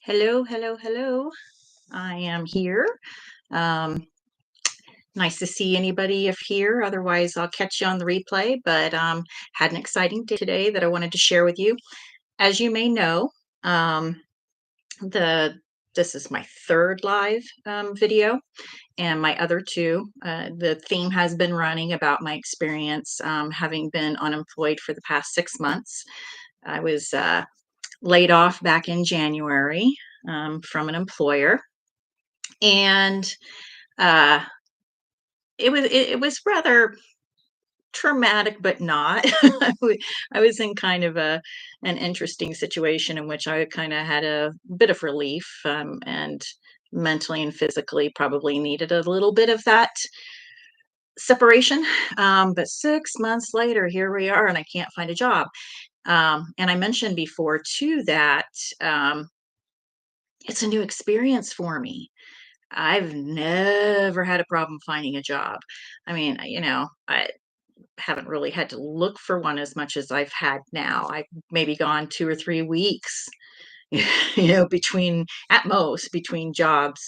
Hello, hello, hello. I am here. Um, Nice to see anybody if here. Otherwise, I'll catch you on the replay. But had an exciting day today that I wanted to share with you. As you may know, um, the this is my third live video, and my other two. The theme has been running about my experience having been unemployed for the past 6 months. I was laid off back in January from an employer, and uh, it was rather traumatic, but not. I was in kind of an interesting situation in which I kind of had a bit of relief, and mentally and physically probably needed a little bit of that separation. But 6 months later, here we are, and I can't find a job. And I mentioned before too that um, it's a new experience for me. I've never had a problem finding a job. I mean, I haven't really had to look for one as much as I've had now. I've maybe gone 2 or 3 weeks, between at most, between jobs.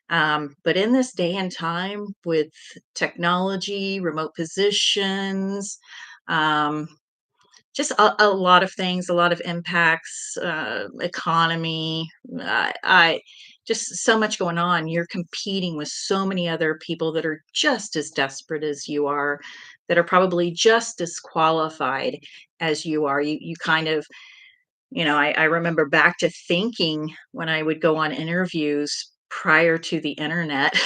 But in this day and time with technology, remote positions, um, just a lot of things, a lot of impacts, economy. I just so much going on. You're competing with so many other people that are just as desperate as you are, that are probably just as qualified as you are. You kind of, I remember back to thinking when I would go on interviews prior to the internet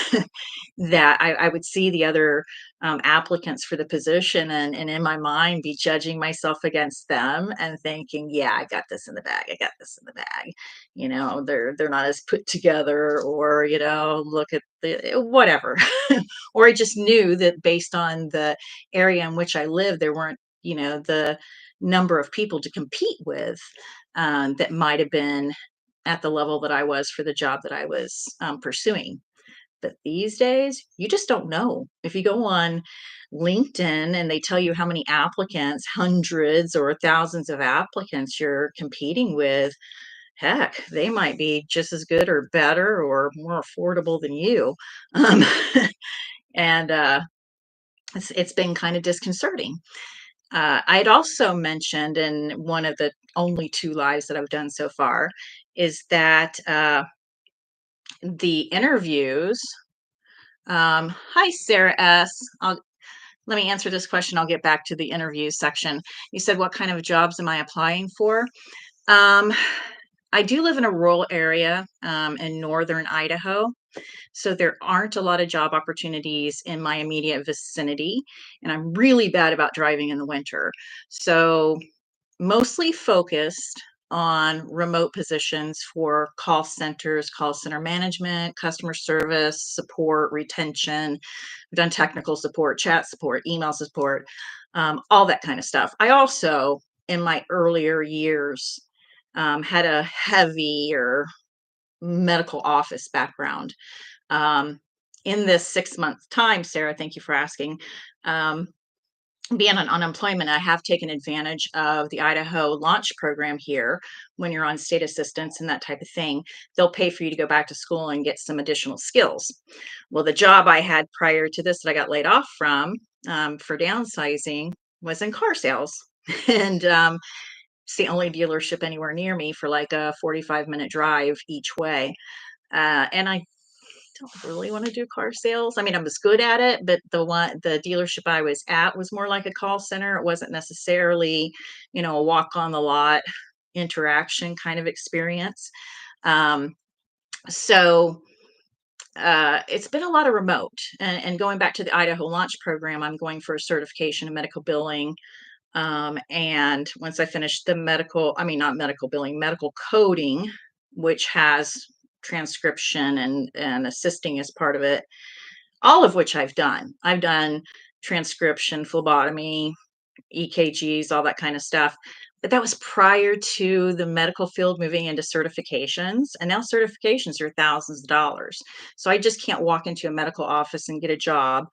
that I would see the other applicants for the position, and in my mind be judging myself against them and thinking, yeah, I got this in the bag. I got this in the bag. They're not as put together, or look at the whatever. Or I just knew that based on the area in which I lived, there weren't the number of people to compete with that might have been at the level that I was for the job that I was pursuing. But these days, you just don't know. If you go on LinkedIn and they tell you how many applicants, hundreds or thousands of applicants you're competing with, heck, they might be just as good or better or more affordable than you. Um, and it's been kind of disconcerting. I'd also mentioned in one of the only two lives that I've done so far is that the interviews. Hi, Sarah S. Let me answer this question. I'll get back to the interview section. You said, what kind of jobs am I applying for? Um, I do live in a rural area in northern Idaho. So there aren't a lot of job opportunities in my immediate vicinity. And I'm really bad about driving in the winter. So mostly focused on remote positions for call centers, call center management, customer service, support, retention. I've done technical support, chat support, email support, all that kind of stuff. I also, in my earlier years, had a heavier medical office background. Um, in this 6 month time, Sarah, thank you for asking. Um, Being on unemployment, I have taken advantage of the Idaho launch program here. When you're on state assistance and that type of thing, they'll pay for you to go back to school and get some additional skills. Well, the job I had prior to this that I got laid off from for downsizing was in car sales. And it's the only dealership anywhere near me for like a 45-minute drive each way. And I don't really want to do car sales. I mean, I was good at it, but the dealership I was at was more like a call center. It wasn't necessarily, a walk on the lot interaction kind of experience. Um, so it's been a lot of remote. And going back to the Idaho Launch Program, I'm going for a certification in medical billing. And once I finish the not medical billing, medical coding, which has transcription and assisting as part of it, all of which I've done. I've done transcription, phlebotomy, EKGs, all that kind of stuff. But that was prior to the medical field moving into certifications. And now certifications are thousands of dollars. So I just can't walk into a medical office and get a job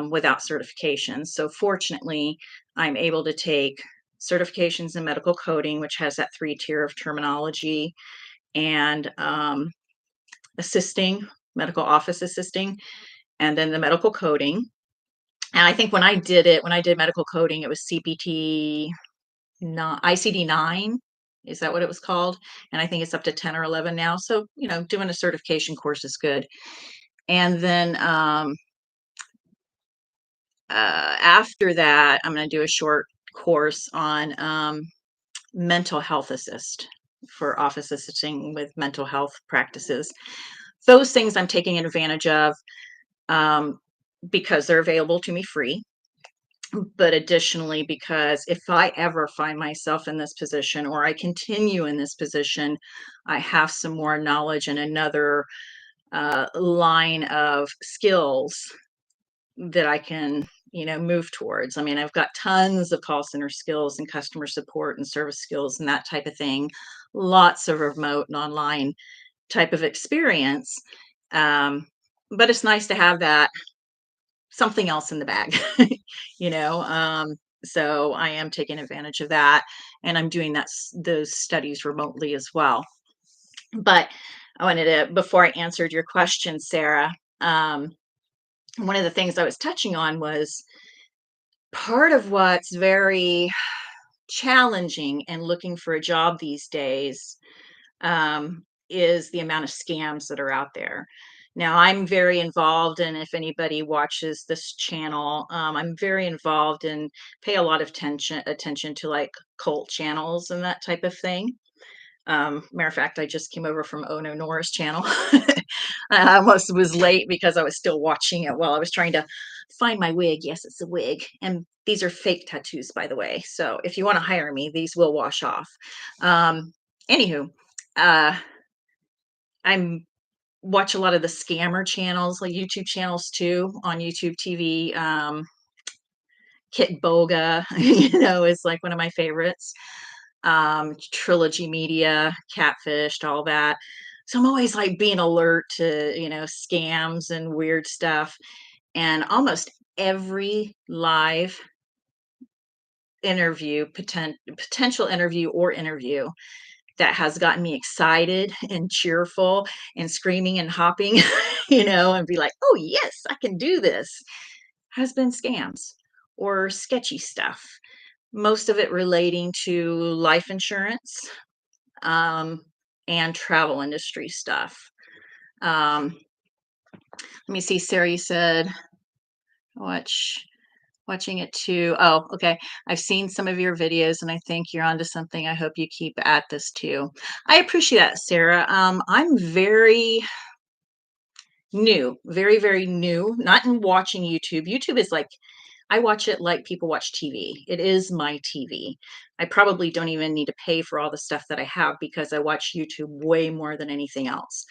without certifications. So fortunately, I'm able to take certifications in medical coding, which has that 3 tier of terminology, and assisting, medical office assisting, and then the medical coding. And I think when I did medical coding, it was CPT not ICD-9. Is that what it was called? And I think it's up to 10 or 11 now. So, doing a certification course is good. And then after that, I'm going to do a short course on mental health assist for office assisting with mental health practices. Those things I'm taking advantage of um, because they're available to me free. But additionally, because if I ever find myself in this position or I continue in this position, I have some more knowledge and another line of skills that I can, move towards. I mean, I've got tons of call center skills and customer support and service skills and that type of thing, lots of remote and online type of experience. Um, but it's nice to have that something else in the bag, you know. So I am taking advantage of that, and I'm doing those studies remotely as well. But I wanted to, before I answered your question, Sarah, um, one of the things I was touching on was part of what's very challenging in looking for a job these days is the amount of scams that are out there. Now, I'm very involved, and if anybody watches this channel, I'm very involved and pay a lot of attention to like cult channels and that type of thing. Matter of fact, I just came over from Ono Nora's channel. I almost was late because I was still watching it while I was trying to find my wig. Yes, it's a wig. And these are fake tattoos, by the way. So if you want to hire me, these will wash off. Um, Anywho, uh, I'm watch a lot of the scammer channels, like YouTube channels too, on YouTube TV. Kit Boga, is like one of my favorites. Trilogy Media, Catfished, all that. So I'm always like being alert to, scams and weird stuff. And almost every live interview, potential interview or interview that has gotten me excited and cheerful and screaming and hopping, and be like, oh, yes, I can do this, has been scams or sketchy stuff. Most of it relating to life insurance um, and travel industry stuff. Um, Let me see, Sarah, you said watching it too. Oh, okay. I've seen some of your videos and I think you're onto something. I hope you keep at this too. I appreciate that, Sarah. I'm very new, very, very new, not in watching YouTube. YouTube is like, I watch it like people watch TV. It is my TV. I probably don't even need to pay for all the stuff that I have because I watch YouTube way more than anything else.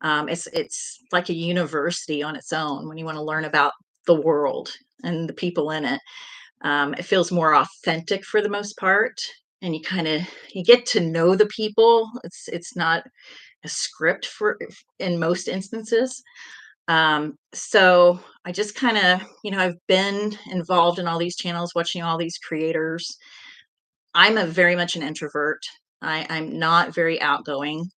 It's like a university on its own when you want to learn about the world and the people in it. It feels more authentic for the most part, and you get to know the people. It's not a script for in most instances. So I just kind of, I've been involved in all these channels, watching all these creators. I'm a very much an introvert. I'm not very outgoing,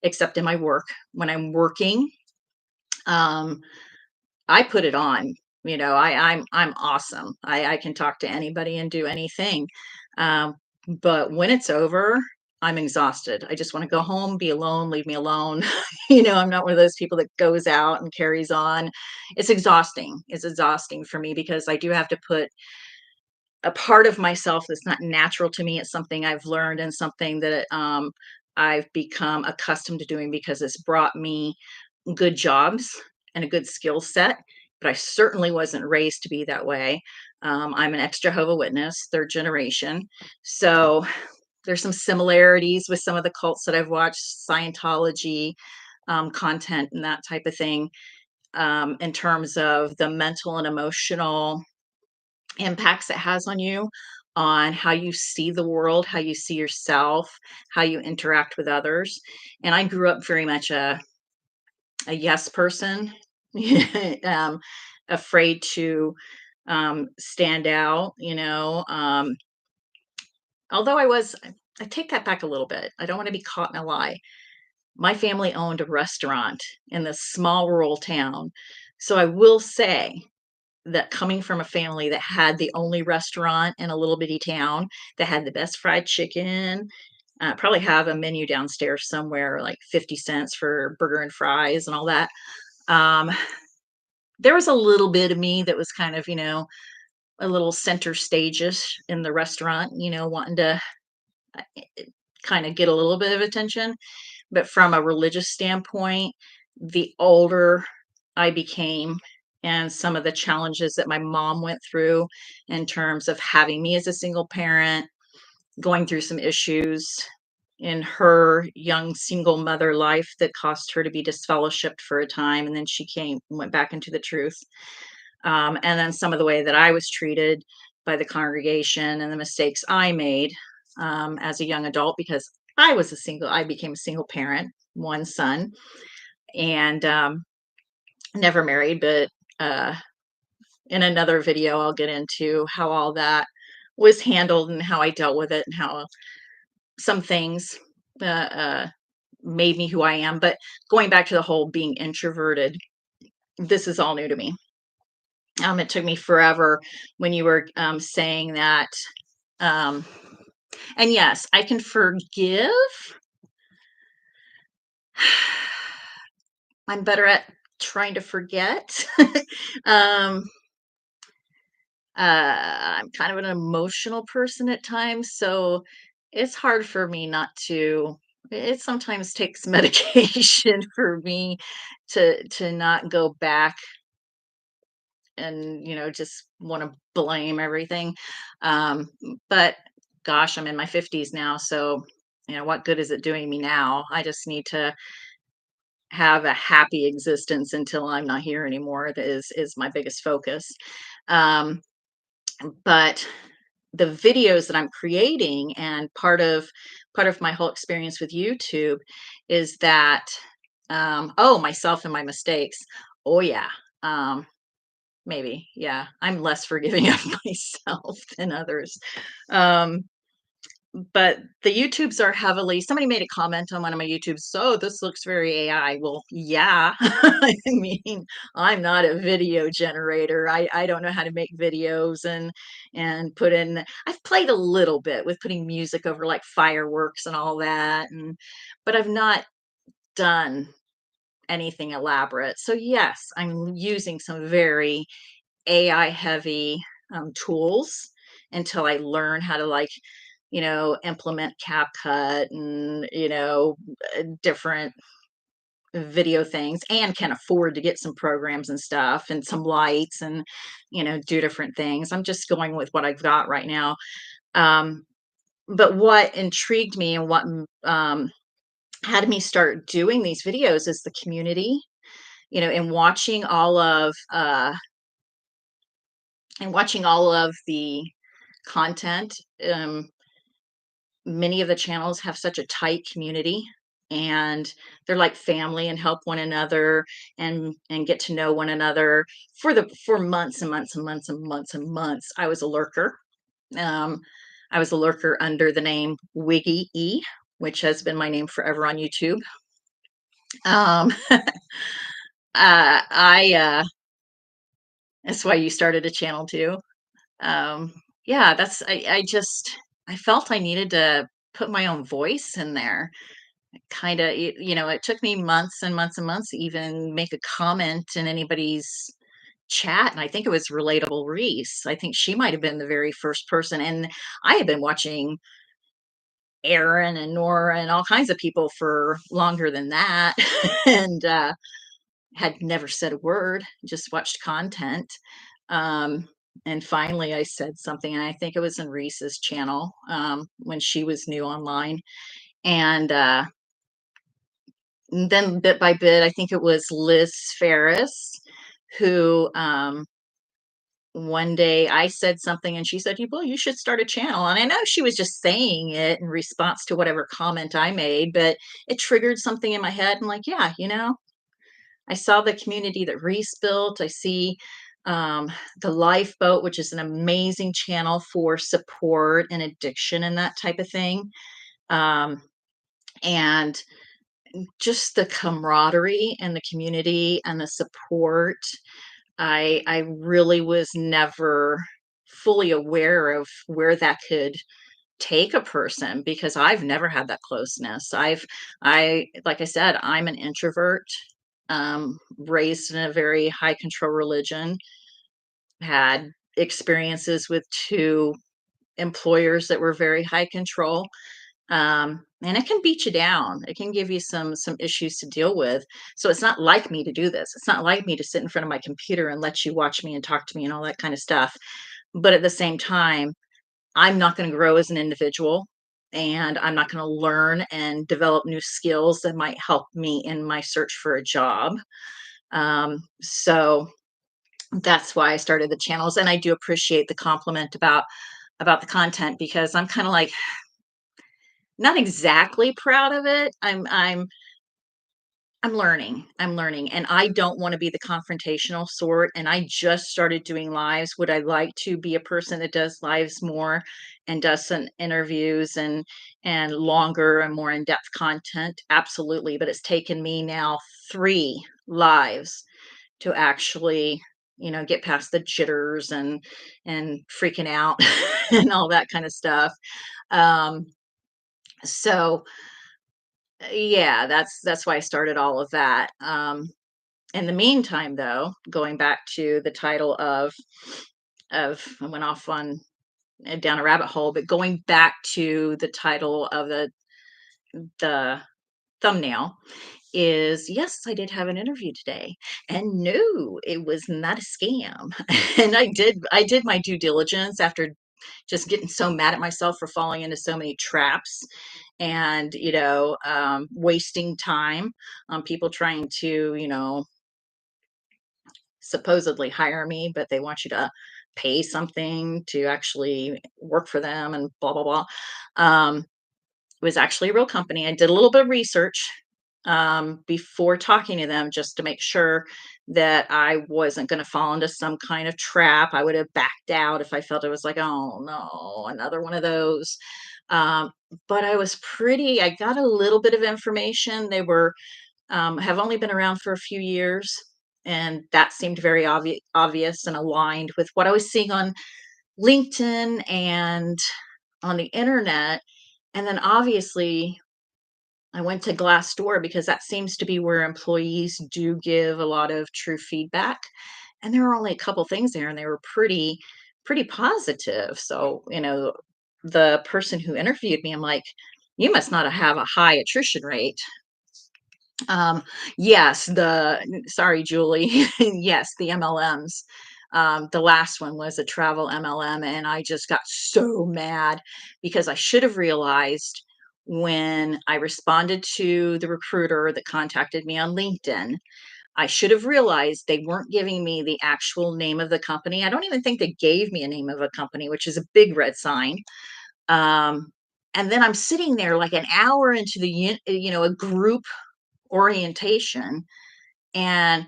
except in my work. When I'm working, um, I put it on. I'm awesome. I can talk to anybody and do anything. Um, but when it's over, I'm exhausted. I just want to go home, be alone, leave me alone. I'm not one of those people that goes out and carries on. It's exhausting. It's exhausting for me because I do have to put a part of myself that's not natural to me. It's something I've learned and something that I've become accustomed to doing because it's brought me good jobs and a good skill set, but I certainly wasn't raised to be that way. I'm an ex-Jehovah Witness, third generation. So there's some similarities with some of the cults that I've watched, Scientology content and that type of thing, in terms of the mental and emotional impacts it has on you, on how you see the world, how you see yourself, how you interact with others. And I grew up very much a yes person, um, afraid to stand out, although I take that back a little bit. I don't want to be caught in a lie. my family owned a restaurant in this small rural town. So I will say that coming from a family that had the only restaurant in a little bitty town that had the best fried chicken, probably have a menu downstairs somewhere, like 50 cents for burger and fries and all that. Um, there was a little bit of me that was kind of, a little center stage-ish in the restaurant, wanting to kind of get a little bit of attention. But from a religious standpoint, the older I became and some of the challenges that my mom went through in terms of having me as a single parent, going through some issues in her young single mother life that caused her to be disfellowshipped for a time, and then she went back into the truth. And then some of the way that I was treated by the congregation and the mistakes I made as a young adult because I became a single parent, one son, and never married. But uh, in another video, I'll get into how all that was handled and how I dealt with it and how some things uh, uh, made me who I am. But going back to the whole being introverted, this is all new to me. It took me forever when you were saying that. Um, and yes, I can forgive. I'm better at trying to forget. um, I'm kind of an emotional person at times, so it's hard for me not to. It sometimes takes medication for me to not go back and just want to blame everything. Um, but gosh, I'm in my 50s now, so what good is it doing me now? I just need to have a happy existence until I'm not here anymore. That is my biggest focus. Um, but the videos that I'm creating and part of my whole experience with YouTube is that myself and my mistakes. Oh yeah. Um, Maybe, yeah. I'm less forgiving of myself than others. Um, but the YouTubes are heavily somebody made a comment on one of my YouTubes, "So, this looks very AI." Well, yeah. I mean, I'm not a video generator. I don't know how to make videos and put in I've played a little bit with putting music over, like, fireworks and all that, but I've not done anything elaborate. So, yes, I'm using some very AI heavy tools until I learn how to implement CapCut and different video things and can afford to get some programs and stuff and some lights and do different things. I'm just going with what I've got right now. Um, but what intrigued me and what had me start doing these videos is the community, and watching all of the content. Many of the channels have such a tight community and they're like family and help one another and get to know one another for months and months and months and months and months. Um I was a lurker under the name Wiggy E, which has been my name forever on YouTube. um I That's why you started a channel too. um yeah, I felt I needed to put my own voice in there. Kinda, it took me months and months and months to even make a comment in anybody's chat, and I think it was Relatable Reese. I think she might have been the very first person, and I had been watching Aaron and Nora and all kinds of people for longer than that, and, had never said a word, just watched content. Um, and finally I said something, and I think it was in Reese's channel, when she was new online, and, then bit by bit, I think it was Liz Ferris who, one day I said something and she said, well, you should start a channel. And I know she was just saying it in response to whatever comment I made, but it triggered something in my head. I'm like, yeah, I saw the community that Reese built. I see the Lifeboat, which is an amazing channel for support and addiction and that type of thing. Um, and just the camaraderie and the community and the support. I really was never fully aware of where that could take a person because I've never had that closeness. I like I said, I'm an introvert, raised in a very high control religion, had experiences with two employers that were very high control. And it can beat you down. It can give you some issues to deal with. So it's not like me to do this. It's not like me to sit in front of my computer and let you watch me and talk to me and all that kind of stuff. But at the same time, I'm not going to grow as an individual, and I'm not going to learn and develop new skills that might help me in my search for a job. So that's why I started the channels, and I do appreciate the compliment about the content because I'm kind of like not exactly proud of it. I'm learning, and I don't wanna be the confrontational sort, and I just started doing lives. Would I like to be a person that does lives more and does some interviews and longer and more in-depth content? Absolutely, but it's taken me now 3 lives to actually, get past the jitters and freaking out and all that kinda stuff. Um, so yeah, that's why I started all of that. In the meantime, though, going back to the title of I went off on down a rabbit hole, but going back to the title of the thumbnail is yes, I did have an interview today, and no, it was not a scam. And I did my due diligence after just getting so mad at myself for falling into so many traps and wasting time on people trying to supposedly hire me, but they want you to pay something to actually work for them and blah blah blah. It was actually a real company. I did a little bit of research before talking to them just to make sure that I wasn't going to fall into some kind of trap. I would have backed out if I felt it was like, oh no, another one of those. Um, but I got a little bit of information. They were have only been around for a few years, and that seemed very obvious and aligned with what I was seeing on LinkedIn and on the internet. And then obviously, I went to Glassdoor because that seems to be where employees do give a lot of true feedback. And there were only a couple things there, and they were pretty positive. So, the person who interviewed me, I'm like, you must not have a high attrition rate. Um, yes, sorry, Julie. Yes, the MLMs. The last one was a travel MLM, and I just got so mad because I should have realized when I responded to the recruiter that contacted me on LinkedIn. I should have realized they weren't giving me the actual name of the company. I don't even think they gave me a name of a company, which is a big red sign. Um, and then I'm sitting there like an hour into a group orientation, and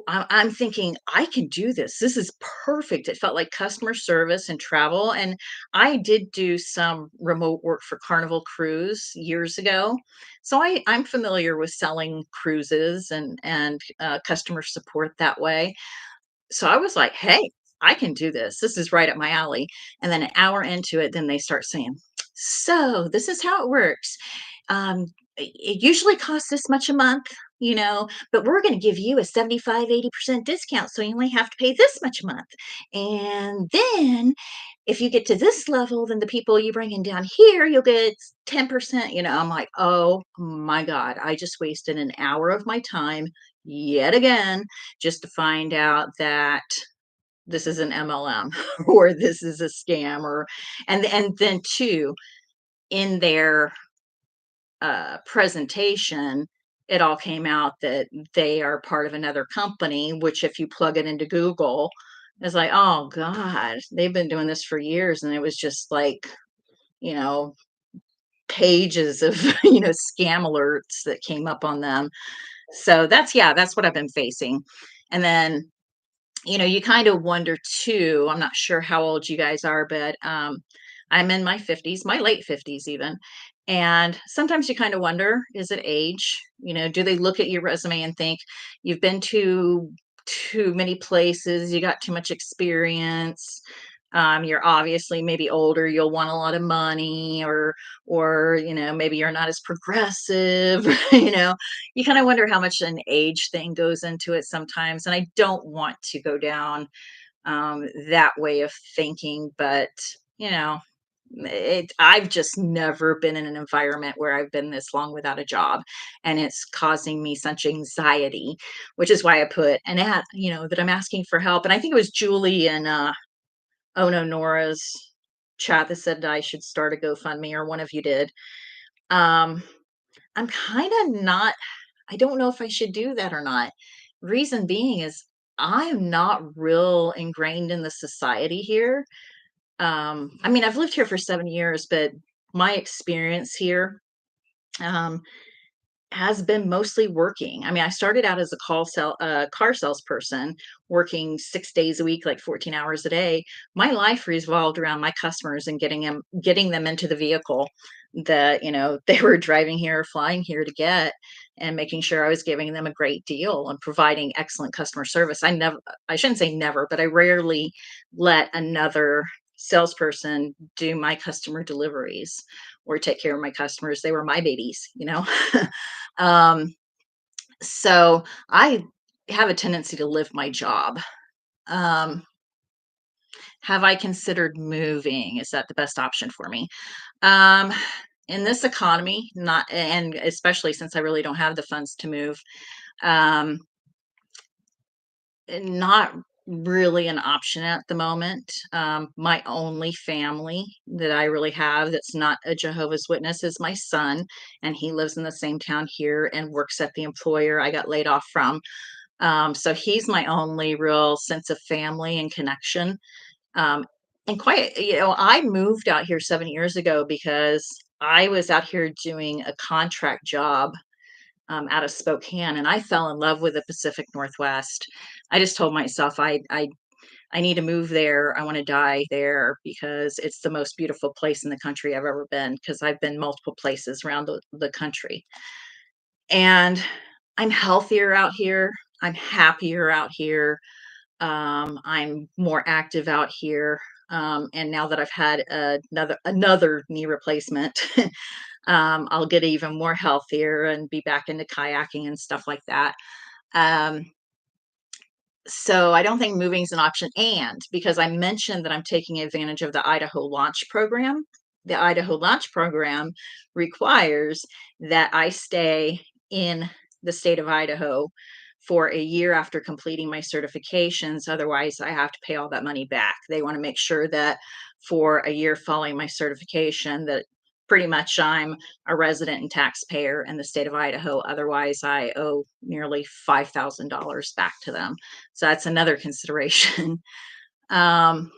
I'm thinking I can do this is perfect. It felt like customer service and travel, and I did do some remote work for Carnival Cruise years ago, so I'm familiar with selling cruises and customer support that way. So I was like, hey, I can do this is right up my alley. And then an hour into it, then they start saying, so this is how it works. It usually costs this much a month, but we're going to give you a 75-80% discount. So you only have to pay this much a month. And then if you get to this level, then the people you bring in down here, you'll get 10%. I'm like, oh my God, I just wasted an hour of my time yet again just to find out that this is an MLM or this is a scam and then too in their presentation, it all came out that they are part of another company, which if you plug it into Google, is like, oh God, they've been doing this for years. And it was just like, you know, pages of, scam alerts that came up on them. So that's what I've been facing. And then, you kind of wonder too, I'm not sure how old you guys are, but I'm in my 50s, my late 50s even. And sometimes you kind of wonder, is it age? Do they look at your resume and think you've been to too many places, you got too much experience, you're obviously maybe older, you'll want a lot of money, or maybe you're not as progressive. You kind of wonder how much an age thing goes into it sometimes. And I don't want to go down that way of thinking, but you know, I've just never been in an environment where I've been this long without a job, and it's causing me such anxiety, which is why I put an ad, that I'm asking for help. And I think it was Julie and Oh No Nora's chat that said I should start a GoFundMe, or one of you did. Um, I'm kind of not, I don't know if I should do that or not. Reason being is I'm not real ingrained in the society here. I mean, I've lived here for 7 years, but my experience here um, has been mostly working. I mean, I started out as a car salesperson, working 6 days a week, like 14 hours a day. My life revolved around my customers and getting them into the vehicle that they were driving here, flying here to get, and making sure I was giving them a great deal and providing excellent customer service. I shouldn't say never, but I rarely let another salesperson do my customer deliveries or take care of my customers. They were my babies. Um, so I have a tendency to live my job. Um, have I considered moving? Is that the best option for me? Um, in this economy, not, and especially since I really don't have the funds to move, um, not really an option at the moment. My only family that I really have that's not a Jehovah's Witness is my son, and he lives in the same town here and works at the employer I got laid off from. So he's my only real sense of family and connection. Um, and I moved out here 7 years ago because I was out here doing a contract job out of Spokane, and I fell in love with the Pacific Northwest. I just told myself I need to move there. I want to die there because it's the most beautiful place in the country I've ever been. Because I've been multiple places around the country, and I'm healthier out here. I'm happier out here. I'm more active out here. And now that I've had another knee replacement, I'll get even more healthier and be back into kayaking and stuff like that. Um, so I don't think moving is an option. And because I mentioned that I'm taking advantage of the Idaho Launch Program, the Idaho Launch Program requires that I stay in the state of Idaho for a year after completing my certifications. Otherwise, I have to pay all that money back. They want to make sure that for a year following my certification, that pretty much I'm a resident and taxpayer in the state of Idaho. Otherwise, I owe nearly $5,000 back to them. So that's another consideration. Um,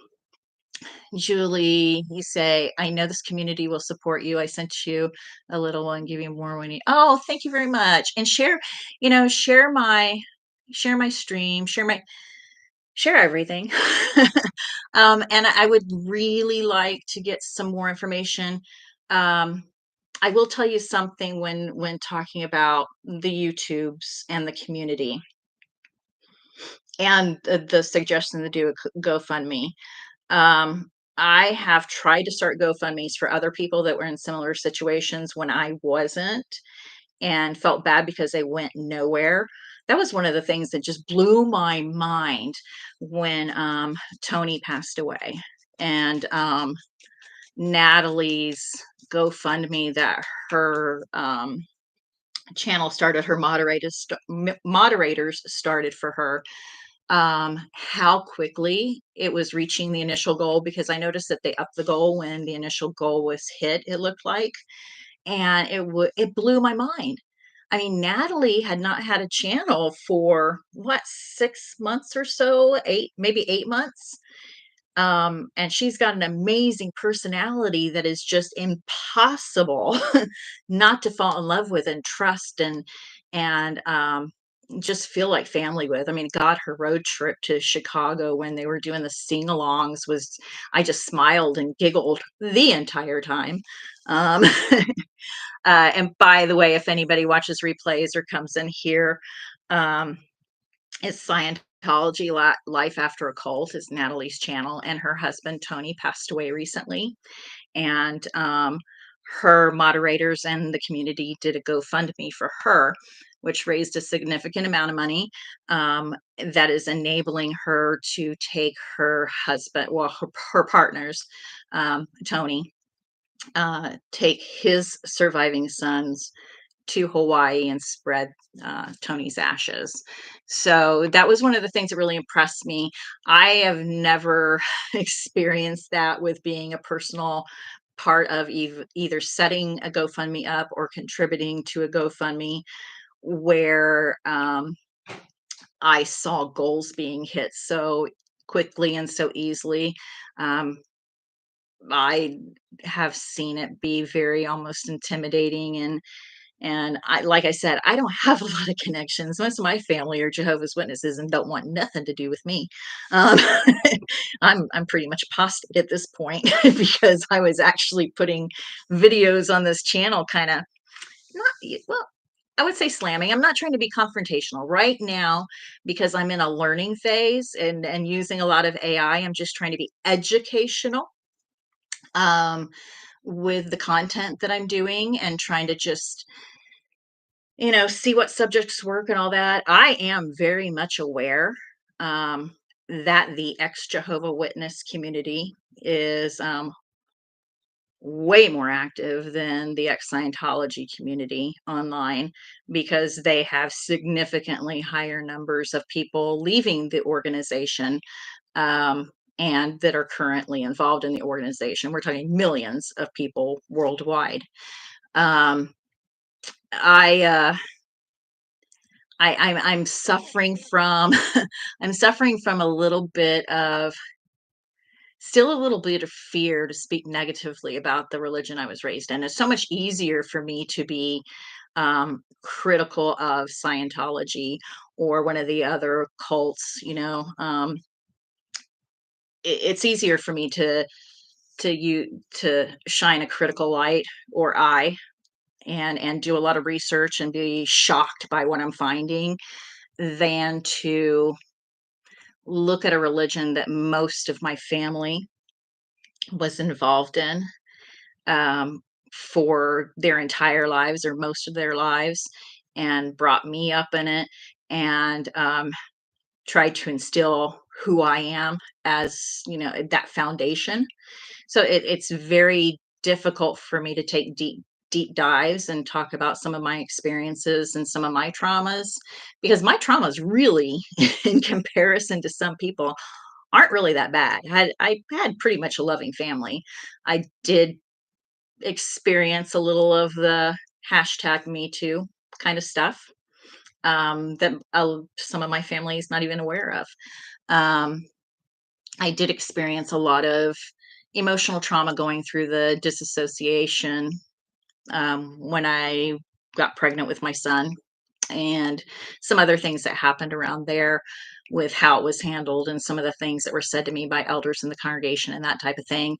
Julie, you say, I know this community will support you. I sent you a little one, give you more when you, oh, thank you very much. And share my stream, share everything. And I would really like to get some more information. Um, I will tell you something when talking about the YouTubes and the community and the suggestion to do a GoFundMe. I have tried to start GoFundMe's for other people that were in similar situations when I wasn't, and felt bad because they went nowhere. That was one of the things that just blew my mind when Tony passed away. And Natalie's GoFundMe that her channel started, her moderators started for her, how quickly it was reaching the initial goal, because I noticed that they upped the goal when the initial goal was hit, it looked like, and it blew my mind. I mean, Natalie had not had a channel for what, 6 months or so, maybe 8 months. And she's got an amazing personality that is just impossible not to fall in love with and trust, and just feel like family with. I mean, God, her road trip to Chicago when they were doing the sing-alongs was I just smiled and giggled the entire time. Um, and by the way, if anybody watches replays or comes in here, um, it's Scientology Life After a Cult is Natalie's channel, and her husband Tony passed away recently, and her moderators and the community did a GoFundMe for her, which raised a significant amount of money that is enabling her to take her husband, well, her partners, Tony, take his surviving sons to Hawaii and spread Tony's ashes. So that was one of the things that really impressed me. I have never experienced that with being a personal part of either setting a GoFundMe up or contributing to a GoFundMe where I saw goals being hit so quickly and so easily. Um, I have seen it be very almost intimidating and I like I said, I don't have a lot of connections. Most of my family are Jehovah's Witnesses and don't want nothing to do with me. Um, I'm pretty much apostate at this point because I was actually putting videos on this channel, kind of not well. I would say slamming. I'm not trying to be confrontational right now because I'm in a learning phase and using a lot of AI. I'm just trying to be educational um, with the content that I'm doing and trying to just see what subjects work and all that. I am very much aware that the ex-Jehovah Witness community is way more active than the ex-Scientology community online because they have significantly higher numbers of people leaving the organization um, and that are currently involved in the organization. We're talking millions of people worldwide. Um, I I'm suffering from I'm suffering from a little bit of still a little bit of fear to speak negatively about the religion I was raised in. It's so much easier for me to be critical of Scientology or one of the other cults. It's easier for me to shine a critical light or eye and do a lot of research and be shocked by what I'm finding than to look at a religion that most of my family was involved in um, for their entire lives or most of their lives and brought me up in it and tried to instill who I am as, that foundation. So it's very difficult for me to take deep dives and talk about some of my experiences and some of my traumas because my traumas really in comparison to some people aren't really that bad. I had pretty much a loving family. I did experience a little of the hashtag me too kind of stuff that some of my family is not even aware of. um, I did experience a lot of emotional trauma going through the disassociation when I got pregnant with my son, and some other things that happened around there with how it was handled and some of the things that were said to me by elders in the congregation and that type of thing.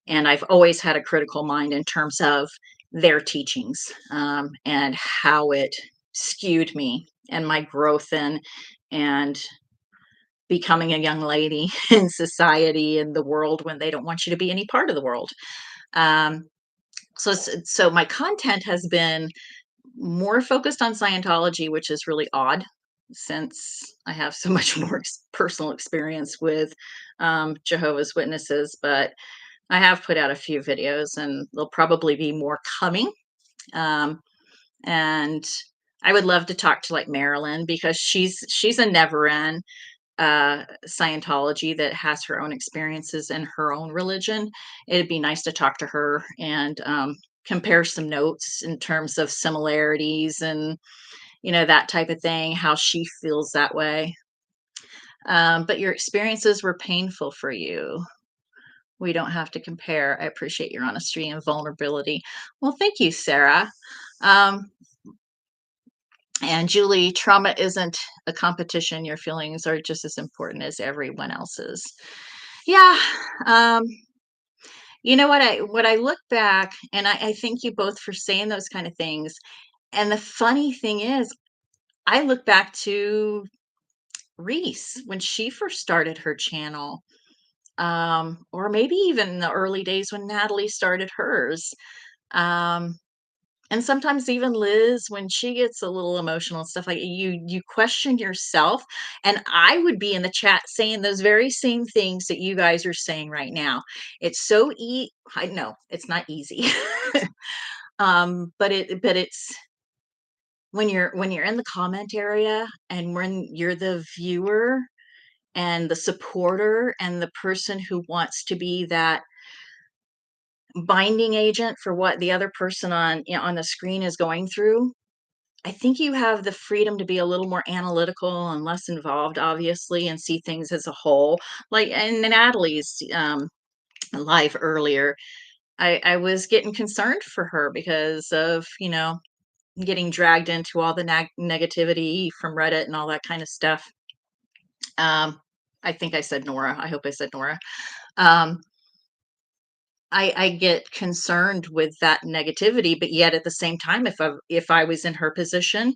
And I've always had a critical mind in terms of their teachings and how it skewed me and my growth and becoming a young lady in society and the world when they don't want you to be any part of the world. Um, so my content has been more focused on Scientology, which is really odd since I have so much more personal experience with Jehovah's Witnesses. But I have put out a few videos, and there'll probably be more coming. Um, and I would love to talk to like Marilyn because she's a never end Scientology that has her own experiences in her own religion. It'd be nice to talk to her and compare some notes in terms of similarities and that type of thing, how she feels that way. But your experiences were painful for you. We don't have to compare. I appreciate your honesty and vulnerability. Well, thank you, Sarah. Um, And Julie, trauma isn't a competition. Your feelings are just as important as everyone else's. Yeah. Um, you know what I look back, and I thank you both for saying those kind of things. And the funny thing is, I look back to Reese when she first started her channel, or maybe even in the early days when Natalie started hers. Um, and sometimes even Liz, when she gets a little emotional and stuff like you question yourself. And I would be in the chat saying those very same things that you guys are saying right now. It's so I know it's not easy. But it's when you're in the comment area and when you're the viewer and the supporter and the person who wants to be that binding agent for what the other person on the screen is going through. I think you have the freedom to be a little more analytical and less involved, obviously, and see things as a whole. Like in Natalie's life earlier, I was getting concerned for her because of, getting dragged into all the negativity from Reddit and all that kind of stuff. Um, I think I said Nora. I hope I said Nora. Um, I get concerned with that negativity, but yet at the same time, if I was in her position,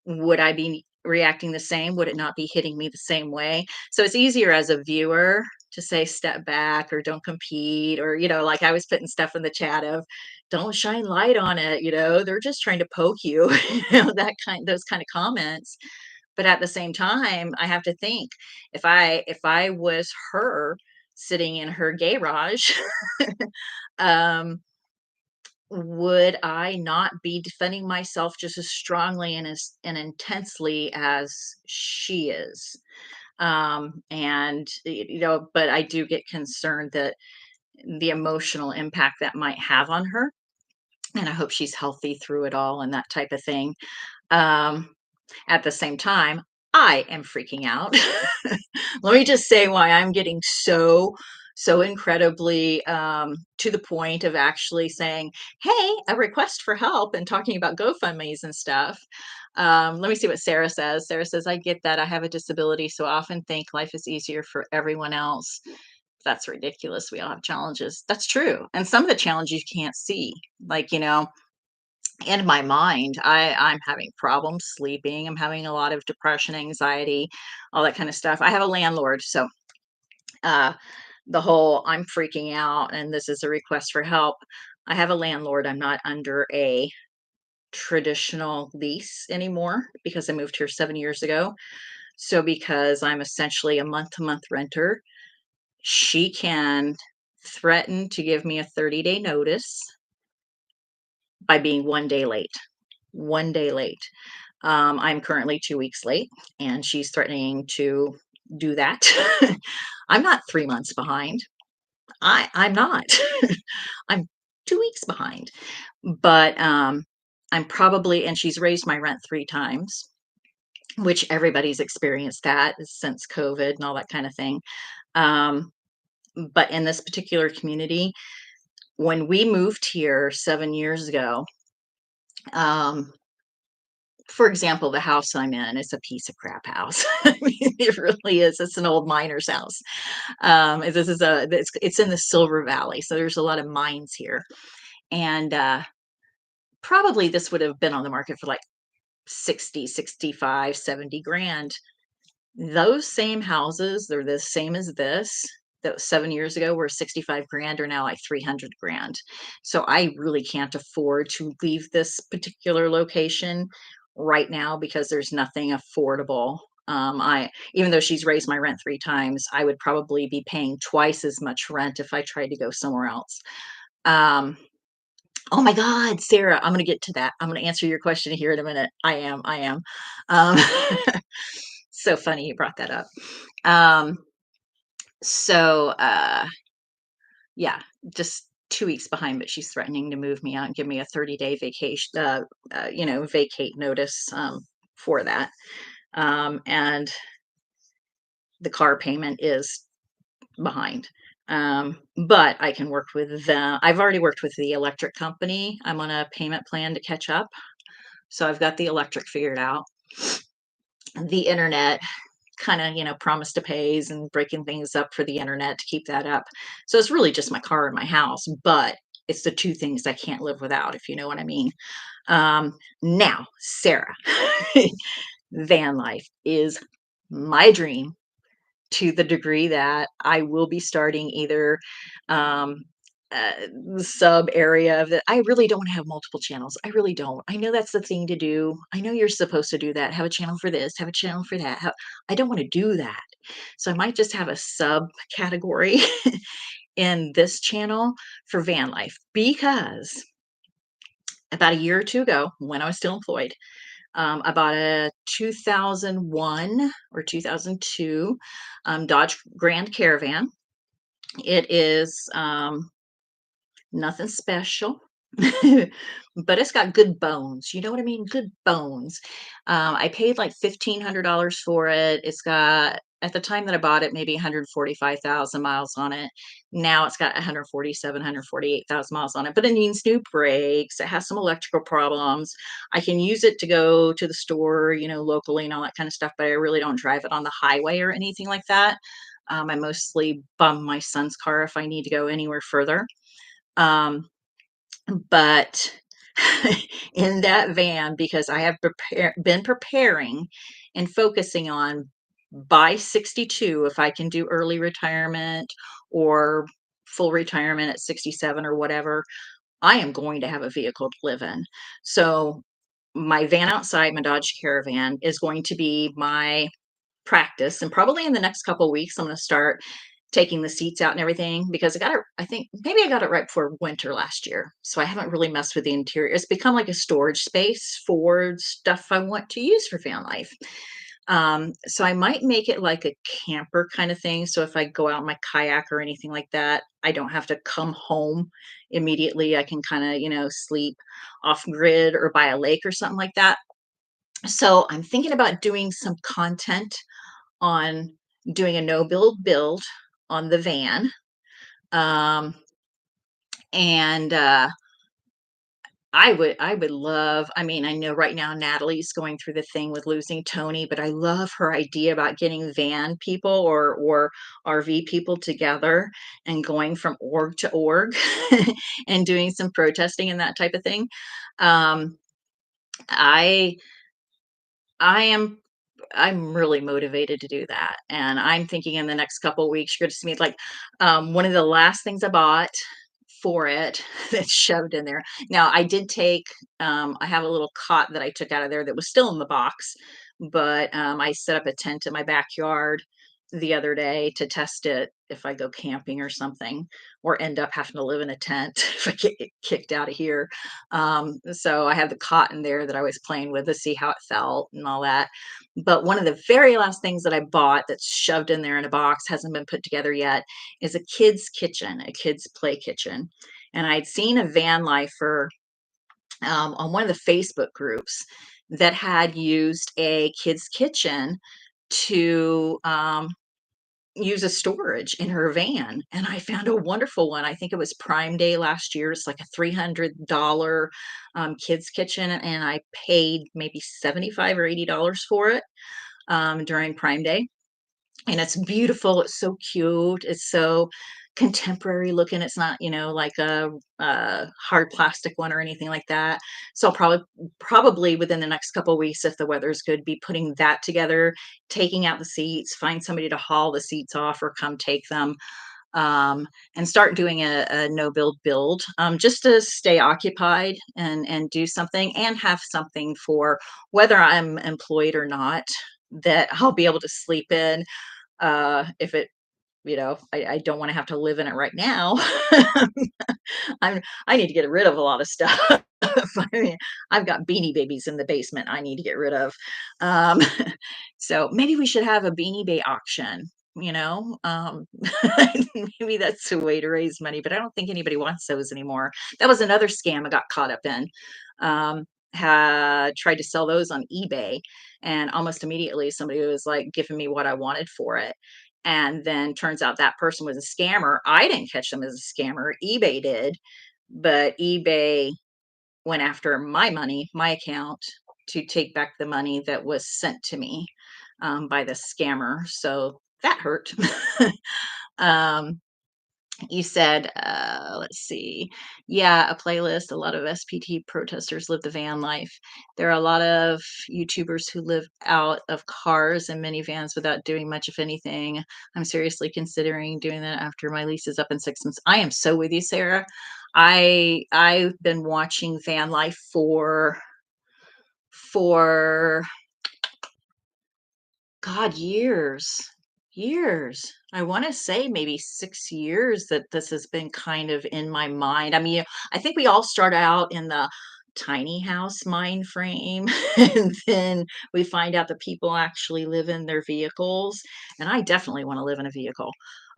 would I be reacting the same? Would it not be hitting me the same way? So it's easier as a viewer to say step back or don't compete, or like I was putting stuff in the chat of don't shine light on it, they're just trying to poke you, those kind of comments. But at the same time, I have to think, if I was her sitting in her garage, um, would I not be defending myself just as strongly and intensely as she is? And but I do get concerned that the emotional impact that might have on her, and I hope she's healthy through it all and that type of thing. Um, at the same time, I am freaking out. Let me just say why I'm getting so incredibly to the point of actually saying, "Hey, a request for help," and talking about GoFundMe's and stuff. Let me see what Sarah says. Sarah says, "I get that. I have a disability, so I often think life is easier for everyone else. That's ridiculous. We all have challenges." That's true, and some of the challenges you can't see, like in my mind, I'm having problems sleeping. I'm having a lot of depression, anxiety, all that kind of stuff. I have a landlord, so uh, the whole I'm freaking out and this is a request for help. I have a landlord. I'm not under a traditional lease anymore because I moved here 7 years ago. So because I'm essentially a month-to-month renter, she can threaten to give me a 30-day notice by being 1 day late. 1 day late. I'm currently 2 weeks late, and she's threatening to do that. I'm not 3 months behind. I'm not. I'm 2 weeks behind. But I'm probably, and she's raised my rent 3 times, which everybody's experienced that since COVID and all that kind of thing. Um, but in this particular community, when we moved here 7 years ago, um, for example, the house I'm in is a piece of crap house. I mean, it really is. It's an old miner's house. It's in the Silver Valley, so there's a lot of mines here, and probably this would have been on the market for like 60, 65, 70 grand. Those same houses, they're the same as this. That 7 years ago were 65 grand, are now like 300 grand. So I really can't afford to leave this particular location right now because there's nothing affordable. Even though she's raised my rent 3 times, I would probably be paying twice as much rent if I tried to go somewhere else. Um, oh my God, Sarah, I'm going to get to that. I'm going to answer your question here in a minute. I am. Um, so funny you brought that up. Um, so yeah, just 2 weeks behind, but she's threatening to move me out and give me a 30-day vacation, vacate notice for that. And the car payment is behind. But I can work with I've already worked with the electric company. I'm on a payment plan to catch up. So I've got the electric figured out. The internet kind of, promise to pays and breaking things up for the internet to keep that up. So it's really just my car and my house, but it's the two things I can't live without, if you know what I mean. Now, Sarah, van life is my dream to the degree that I will be starting either um, the sub area of it. I really don't have multiple channels. I really don't. I know that's the thing to do. I know you're supposed to do that. Have a channel for this, have a channel for that. I don't want to do that. So I might just have a subcategory in this channel for van life because about a year or two ago, when I was still employed, I bought a 2001 or 2002 Dodge Grand Caravan. It is nothing special, but it's got good bones. You know what I mean? Good bones. I paid like $1,500 for it. It's got, at the time that I bought it, maybe 145,000 miles on it. Now it's got 147, 148,000 miles on it, but it needs new brakes. It has some electrical problems. I can use it to go to the store, locally and all that kind of stuff, but I really don't drive it on the highway or anything like that. I mostly bum my son's car if I need to go anywhere further. But in that van, because I have been preparing and focusing on by 62, if I can do early retirement or full retirement at 67 or whatever, I am going to have a vehicle to live in. So my van outside, my Dodge Caravan, is going to be my practice. And probably in the next couple of weeks, I'm going to start taking the seats out and everything because I think maybe I got it right before winter last year. So I haven't really messed with the interior. It's become like a storage space for stuff I want to use for van life. So I might make it like a camper kind of thing. So if I go out in my kayak or anything like that, I don't have to come home immediately. I can kind of, sleep off grid or by a lake or something like that. So I'm thinking about doing some content on doing a no build on the van. Um, and I would love, I mean, I know right now Natalie's going through the thing with losing Tony, but I love her idea about getting van people or RV people together and going from org to org and doing some protesting and that type of thing. Um, I I am I'm really motivated to do that. And I'm thinking in the next couple of weeks, you're going to see me like one of the last things I bought for it that's shoved in there. Now, I did take, I have a little cot that I took out of there that was still in the box, but I set up a tent in my backyard the other day to test it if I go camping or something, or end up having to live in a tent if I get kicked out of here. So I have the cot in there that I was playing with to see how it felt and all that. But one of the very last things that I bought that's shoved in there in a box, hasn't been put together yet, is a kid's kitchen, a kid's play kitchen. And I'd seen a van lifer on one of the Facebook groups that had used a kid's kitchen to use a storage in her van. And I found a wonderful one. I think it was Prime Day last year. It's like a $300 kids kitchen. And I paid maybe 75 or $80 for it during Prime Day. And it's beautiful. It's so cute. It's so contemporary looking. It's not, like a hard plastic one or anything like that. So I'll probably within the next couple of weeks, if the weather's good, be putting that together, taking out the seats, find somebody to haul the seats off or come take them. And start doing a no build just to stay occupied and do something and have something for whether I'm employed or not that I'll be able to sleep in if it, I don't want to have to live in it right now. I need to get rid of a lot of stuff. I mean, I've got Beanie Babies in the basement I need to get rid of. Um, so maybe we should have a Beanie Bay auction. Maybe that's a way to raise money, but I don't think anybody wants those anymore. That was another scam I got caught up in. Had tried to sell those on eBay, and almost immediately somebody was like giving me what I wanted for it. And then turns out that person was a scammer. I didn't catch them as a scammer. eBay did, but eBay went after my money, my account, to take back the money that was sent to me by the scammer. So that hurt. um, you said, let's see. Yeah, a playlist. A lot of SPT protesters live the van life. There are a lot of YouTubers who live out of cars and minivans without doing much of anything. I'm seriously considering doing that after my lease is up in 6 months. I am so with you, Sarah. I've been watching van life for God, years. I want to say maybe 6 years that this has been kind of in my mind. I mean, I think we all start out in the tiny house mind frame, and then we find out that people actually live in their vehicles. And I definitely want to live in a vehicle.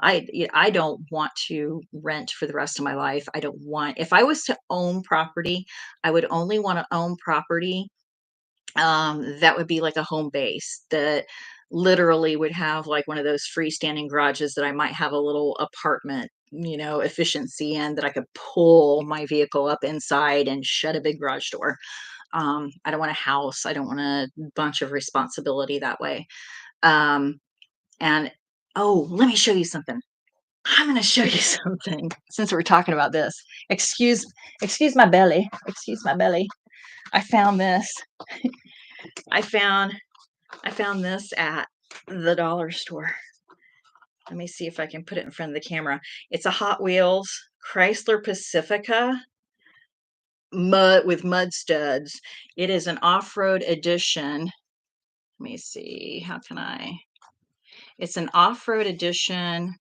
I don't want to rent for the rest of my life. I don't want, if I was to own property, I would only want to own property that would be like a home base that literally would have like one of those freestanding garages that I might have a little apartment, efficiency in, that I could pull my vehicle up inside and shut a big garage door. I don't want a house. I don't want a bunch of responsibility that way. Um, and oh, let me show you something. I'm going to show you something since we're talking about this. Excuse, excuse my belly. Excuse my belly. I found this. I found I found this at the dollar store. Let me see if I can put it in front of the camera. It's a Hot Wheels Chrysler Pacifica mud studs. It is an off-road edition. Let me see. How can I? It's an off-road edition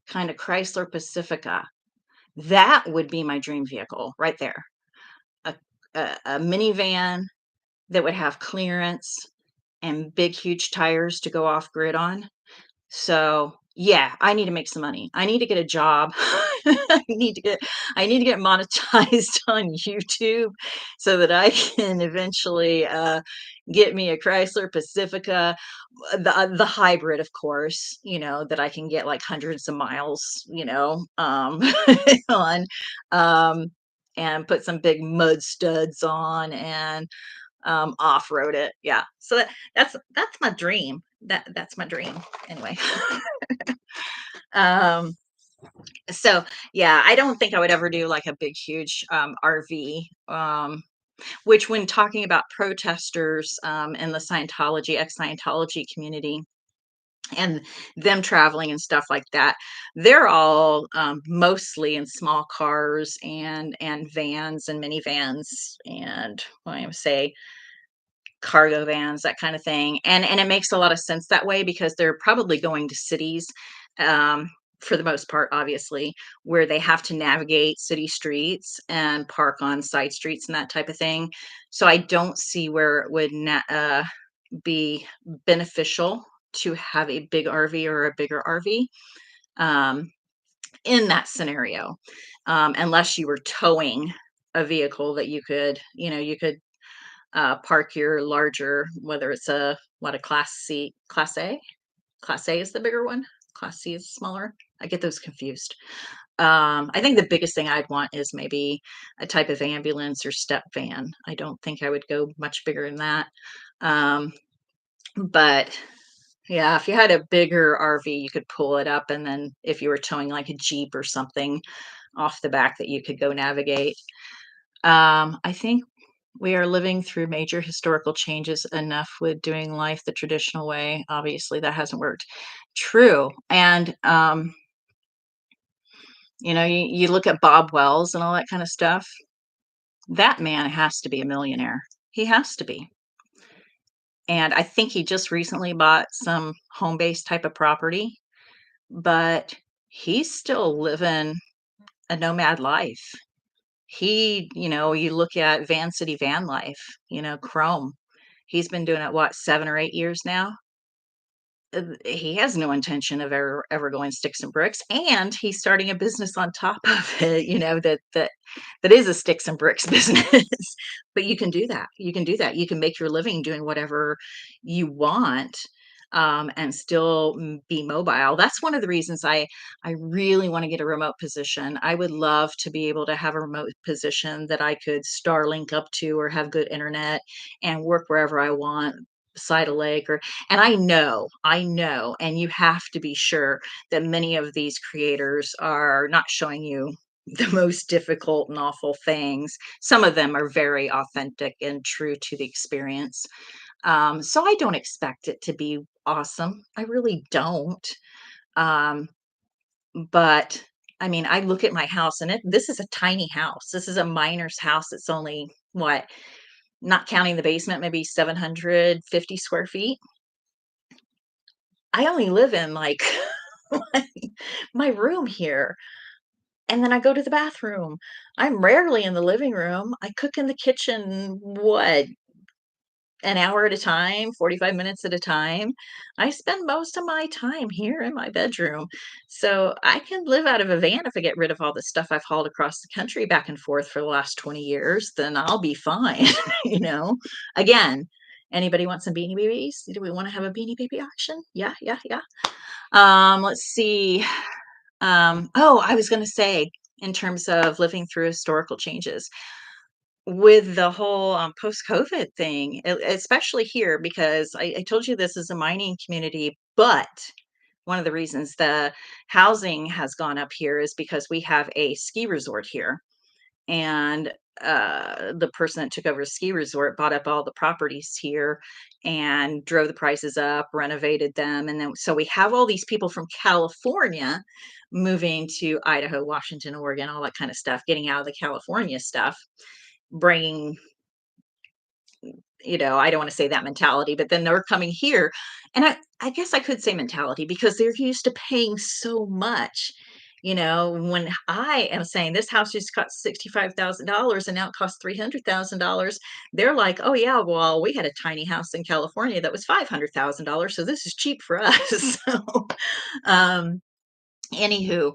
kind of Chrysler Pacifica. That would be my dream vehicle right there. A, a minivan that would have clearance and big, huge tires to go off grid on. So, yeah, I need to make some money. I need to get a job. I need to get monetized on YouTube so that I can eventually get me a Chrysler Pacifica, the hybrid, of course, that I can get like hundreds of miles, on, um, and put some big mud studs on and off-road it. Yeah. So that's my dream. That's my dream. Anyway. um so yeah, I don't think I would ever do like a big huge RV, which when talking about protesters in the Scientology, ex-Scientology community, and them traveling and stuff like that, they're all mostly in small cars and vans and minivans and what I say cargo vans, that kind of thing. And it makes a lot of sense that way because they're probably going to cities, um, for the most part, obviously, where they have to navigate city streets and park on side streets and that type of thing. So I don't see where it would be beneficial to have a big RV or a bigger RV um, in that scenario, unless you were towing a vehicle that you could park your larger, whether it's a class A. Class A is the bigger one. Class C is smaller. I get those confused. I think the biggest thing I'd want is maybe a type of ambulance or step van. I don't think I would go much bigger than that. Um, but yeah, if you had a bigger RV, you could pull it up, and then if you were towing like a Jeep or something off the back, that you could go navigate. I think we are living through major historical changes enough with doing life the traditional way. Obviously, that hasn't worked. True. And, you look at Bob Wells and all that kind of stuff. That man has to be a millionaire. He has to be. And I think he just recently bought some home base type of property, but he's still living a nomad life. You look at Van City Van Life, Chrome. He's been doing it, what, 7 or 8 years now? He has no intention of ever going sticks and bricks, and he's starting a business on top of it, that is a sticks and bricks business. But you can do that. You can do that. You can make your living doing whatever you want. and still be mobile. That's one of the reasons I really want to get a remote position. I would love to be able to have a remote position that I could Starlink up to or have good internet and work wherever I want beside a lake or and I know and you have to be sure that many of these creators are not showing you the most difficult and awful things. Some of them are very authentic and true to the experience. So I don't expect it to be awesome. I really don't. Um, but I mean, I look at my house and this is a tiny house. This is a miner's house. It's only what, not counting the basement, maybe 750 square feet. I only live in like my my room here. And then I go to the bathroom. I'm rarely in the living room. I cook in the kitchen, what, an hour at a time, 45 minutes at a time. I spend most of my time here in my bedroom. So I can live out of a van if I get rid of all the stuff I've hauled across the country back and forth for the last 20 years, then I'll be fine, you know? Again, anybody want some Beanie Babies? Do we want to have a Beanie Baby auction? Yeah, yeah, yeah. Let's see. Oh, I was going to say, in terms of living through historical changes, with the whole, post-COVID thing, especially here, because I told you this is a mining community, but one of the reasons the housing has gone up here is because we have a ski resort here, and, the person that took over the ski resort bought up all the properties here and drove the prices up, renovated them, and then so we have all these people from California moving to Idaho, Washington, Oregon, all that kinda stuff, getting out of the California stuff, bringing I don't want to say that mentality, but then they're coming here. And I guess I could say mentality because they're used to paying so much. When I am saying this house just cost $65,000 and now it costs $300,000, they're like, oh, yeah, well, we had a tiny house in California that was $500,000. So this is cheap for us. So, um, anywho,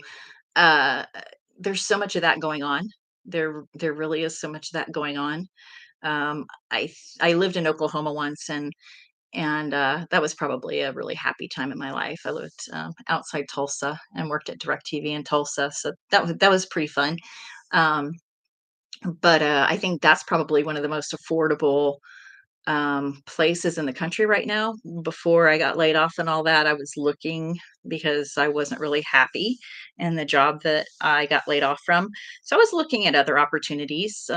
uh, there's so much of that going on. There really is so much of that going on. I lived in Oklahoma once, and that was probably a really happy time in my life. I lived outside Tulsa and worked at DirecTV in Tulsa, so that was pretty fun. Um, but I think that's probably one of the most affordable places in the country right now. Before I got laid off and all that, I was looking because I wasn't really happy in the job that I got laid off from. So I was looking at other opportunities.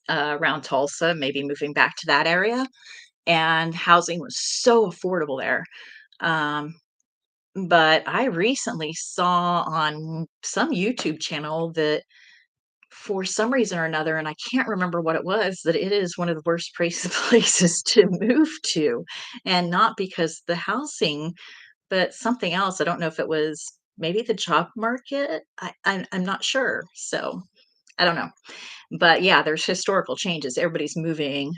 Around Tulsa, maybe moving back to that area, and housing was so affordable there. Um, but I recently saw on some YouTube channel that for some reason or another, and I can't remember what it was, that it is one of the worst places to move to, and not because the housing, but something else. I don't know if it was maybe the job market. I'm not sure. So I don't know. But yeah, there's historical changes. Everybody's moving,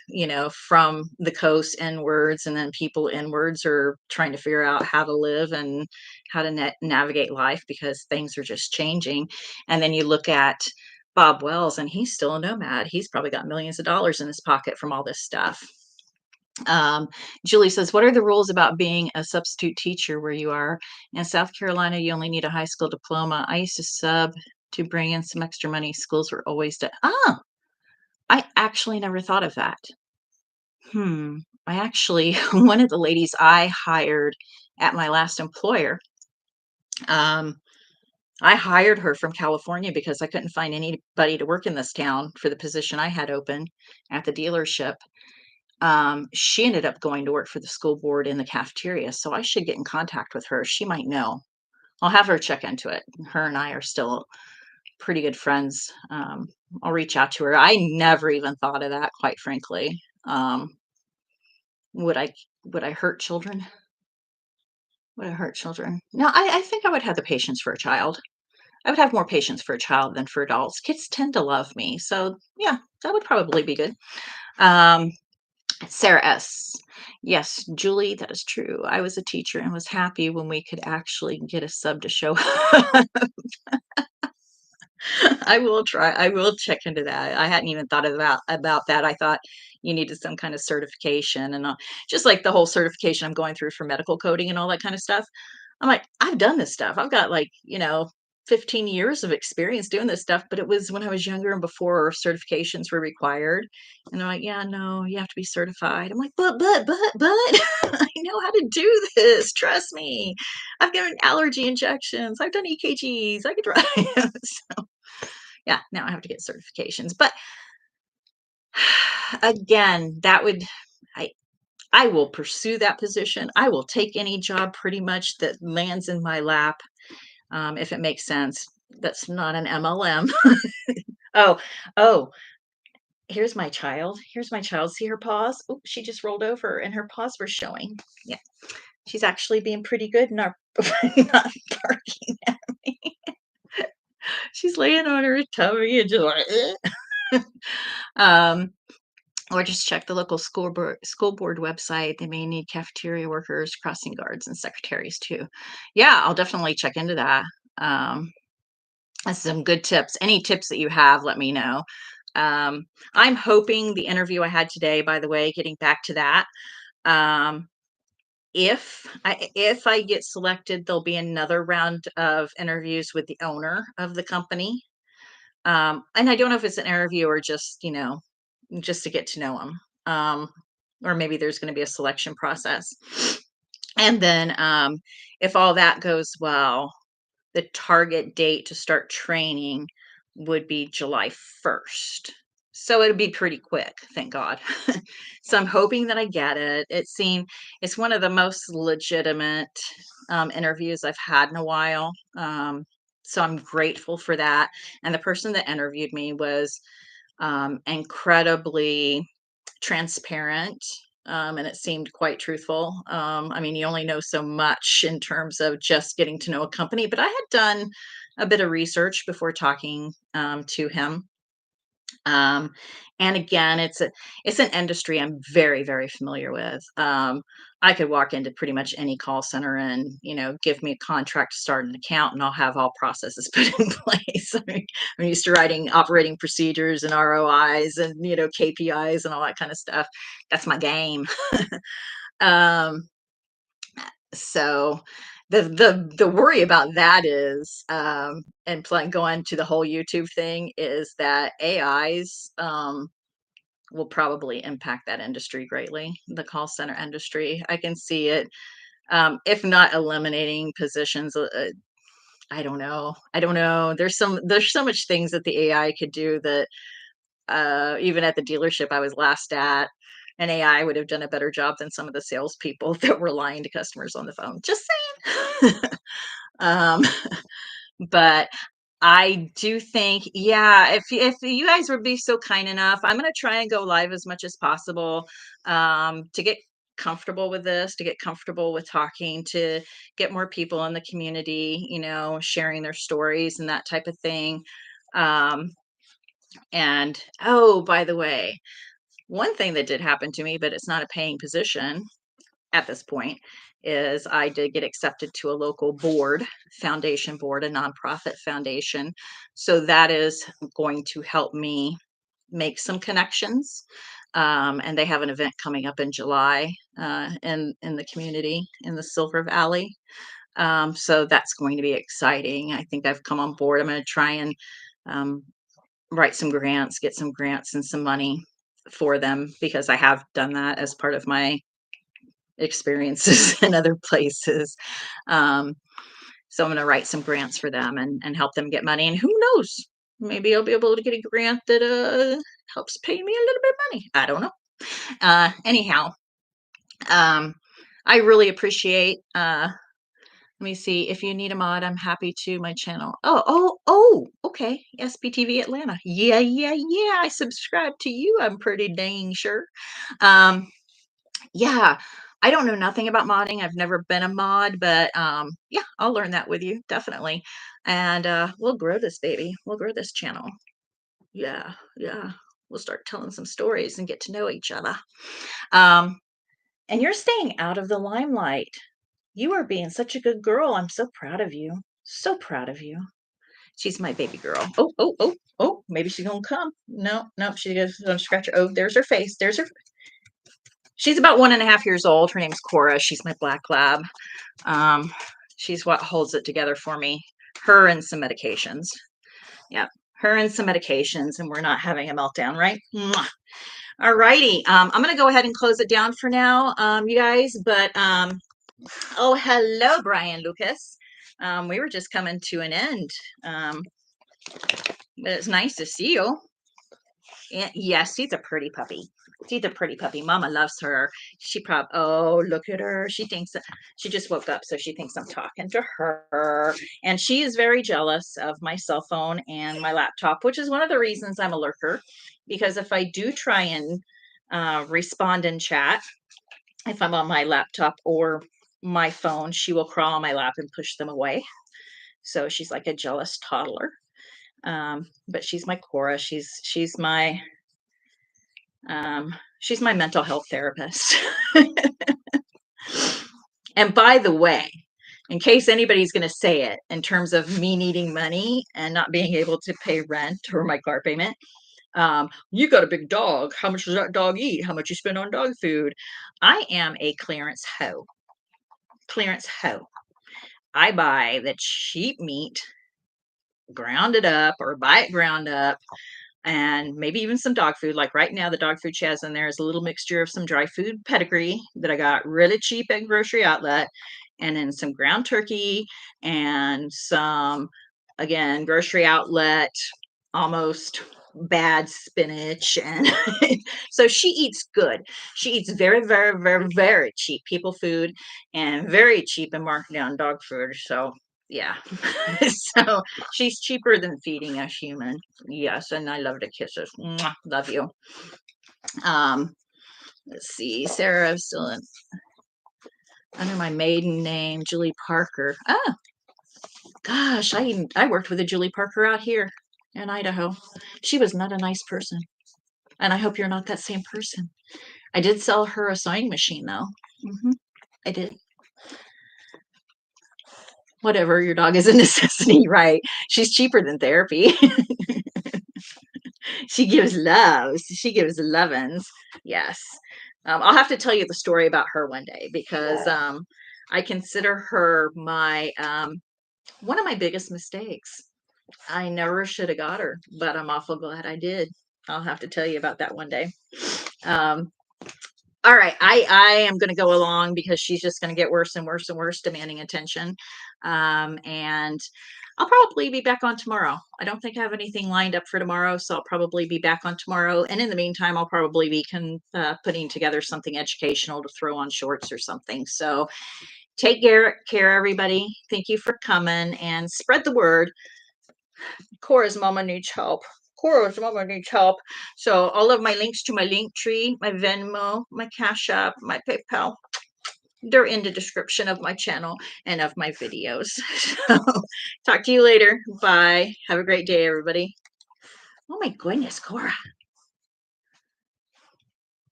from the coast inwards, and then people inwards are trying to figure out how to live and how to navigate life because things are just changing. And then you look at Bob Wells, and he's still a nomad. He's probably got millions of dollars in his pocket from all this stuff. Um, Julie says, "What are the rules about being a substitute teacher where you are? In South Carolina, you only need a high school diploma. I used to sub to bring in some extra money. Schools were always I actually never thought of that. Hmm. I actually one of the ladies I hired at my last employer, um, I hired her from California because I couldn't find anybody to work in this town for the position I had open at the dealership. She ended up going to work for the school board in the cafeteria, so I should get in contact with her. She might know. I'll have her check into it. Her and I are still pretty good friends. I'll reach out to her. I never even thought of that, quite frankly. Would I would I hurt children? Would I hurt children? No, I think I would have the patience for a child. I would have more patience for a child than for adults. Kids tend to love me, so yeah, that would probably be good. Um, Sarah S. Yes, Julie, that is true. I was a teacher and was happy when we could actually get a sub to show up. I will try. I will check into that. I hadn't even thought about that. I thought you needed some kind of certification and just like the whole certification I'm going through for medical coding and all that kind of stuff. I'm like, I've done this stuff. I've got like, 15 years of experience doing this stuff, but it was when I was younger and before certifications were required. And they're like, yeah, no, you have to be certified. I'm like, but, I know how to do this. Trust me. I've given allergy injections. I've done EKGs. I could drive. So yeah, now I have to get certifications. But again, that would I I will pursue that position. I will take any job pretty much that lands in my lap, if it makes sense. That's not an MLM. Oh, oh, here's my child. Here's my child. See her paws? Oh, she just rolled over and her paws were showing. Yeah, she's actually being pretty good, not not barking at me. She's laying on her tummy and just like, um, or just check the local school board website. They may need cafeteria workers, crossing guards, and secretaries too. Yeah, I'll definitely check into that. Um, that's some good tips. Any tips that you have, let me know. Um, I'm hoping the interview I had today, by the way, getting back to that, um, if I get selected, there'll be another round of interviews with the owner of the company. And I don't know if it's an interview or just to get to know them. Or maybe there's going to be a selection process. And then if all that goes well, the target date to start training would be July 1st. So it'd be pretty quick, thank God. So I'm hoping that I get it. It's one of the most legitimate interviews I've had in a while. So I'm grateful for that. And the person that interviewed me was incredibly transparent, and it seemed quite truthful. I mean, you only know so much in terms of just getting to know a company, but I had done a bit of research before talking to him. Um, and again, it's an industry I'm very, very familiar with. I could walk into pretty much any call center and give me a contract to start an account, and I'll have all processes put in place. I mean, I'm used to writing operating procedures and ROIs and KPIs and all that kind of stuff. That's my game. um, so the worry about that is and going to the whole YouTube thing is that AIs will probably impact that industry greatly, the call center industry. I can see it, if not eliminating positions. I don't know. I don't know. There's so much things that the AI could do that even at the dealership I was last at, an AI would have done a better job than some of the salespeople that were lying to customers on the phone. Just saying. um, but I do think, yeah, if you guys would be so kind enough, I'm gonna try and go live as much as possible, to get comfortable with this, to get comfortable with talking, to get more people in the community, sharing their stories and that type of thing. Um, and oh, by the way, one thing that did happen to me, but it's not a paying position at this point, is I did get accepted to a local foundation board, a nonprofit foundation. So that is going to help me make some connections. And they have an event coming up in July in the community in the Silver Valley. So that's going to be exciting. I think I've come on board. I'm going to try and um, write some grants, get some grants and some money for them because I have done that as part of my experiences in other places. Um, so I'm going to write some grants for them and help them get money. And who knows? Maybe I'll be able to get a grant that helps pay me a little bit of money. I don't know. Anyhow, um, I really appreciate. Let me see. If you need a mod, I'm happy to. My channel. Oh. Okay. SPTV Atlanta. Yeah, yeah, yeah. I subscribe to you. I'm pretty dang sure. Um, Yeah, I don't know nothing about modding. I've never been a mod, but yeah, I'll learn that with you, definitely. And we'll grow this baby. We'll grow this channel. Yeah, yeah. We'll start telling some stories and get to know each other. Um, and you're staying out of the limelight. You are being such a good girl. I'm so proud of you. So proud of you. She's my baby girl. Oh, oh, oh, oh, maybe she's gonna come. No, no, she's gonna scratch her. Oh, there's her face. There's her. She's about 1.5 years old. Her name's Cora. She's my black lab. She's what holds it together for me. Her and some medications. Yep. Her and some medications, and we're not having a meltdown, right? Mwah. All righty. I'm going to go ahead and close it down for now, you guys. But, oh, hello, Brian Lucas. We were just coming to an end. But it's nice to see you. Yes, she's a pretty puppy. She's a pretty puppy. Mama loves her. Oh, look at her. She thinks that she just woke up, so she thinks I'm talking to her. And she is very jealous of my cell phone and my laptop, which is one of the reasons I'm a lurker. Because if I do try and respond in chat, if I'm on my laptop or my phone, she will crawl on my lap and push them away. So she's like a jealous toddler. But she's my Cora. She's my mental health therapist. And by the way, in case anybody's going to say it in terms of me needing money and not being able to pay rent or my car payment, you got a big dog. How much does that dog eat? How much you spend on dog food? I am a clearance hoe. Clearance hoe. I buy the cheap meat, ground it up or buy it ground up, and maybe even some dog food. Like right now, the dog food she has in there is a little mixture of some dry food pedigree that I got really cheap at grocery outlet, and then some ground turkey and some, again, grocery outlet, almost bad spinach. And so she eats good. She eats very, very, very, very cheap people food and very cheap and marked down dog food. So yeah. So she's cheaper than feeding a human. Yes, and I love to kiss her. Mwah, love you. Let's see. Sarah, I'm still under my maiden name, Julie Parker. Ah, gosh, I worked with a Julie Parker out here in Idaho. She was not a nice person. And I hope you're not that same person. I did sell her a sewing machine, though. I did. Whatever, your dog is a necessity, right? She's cheaper than therapy. She gives loves. She gives lovin's. Yes. I'll have to tell you the story about her one day because I consider her my one of my biggest mistakes. I never should have got her, but I'm awful glad I did. I'll have to tell you about that one day. All right, I am going to go along because she's just going to get worse and worse and worse, demanding attention. And I'll probably be back on tomorrow. I don't think I have anything lined up for tomorrow, so I'll probably be back on tomorrow. And in the meantime, I'll probably be putting together something educational to throw on shorts or something. So take care, everybody. Thank you for coming and spread the word. Cora's mama needs help. Cora's mama needs help. So all of my links to my Linktree, my Venmo, my Cash App, my PayPal, they're in the description of my channel and of my videos. So talk to you later. Bye. Have a great day, everybody. Oh my goodness, Cora.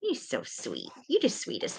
You're so sweet. You're the sweetest.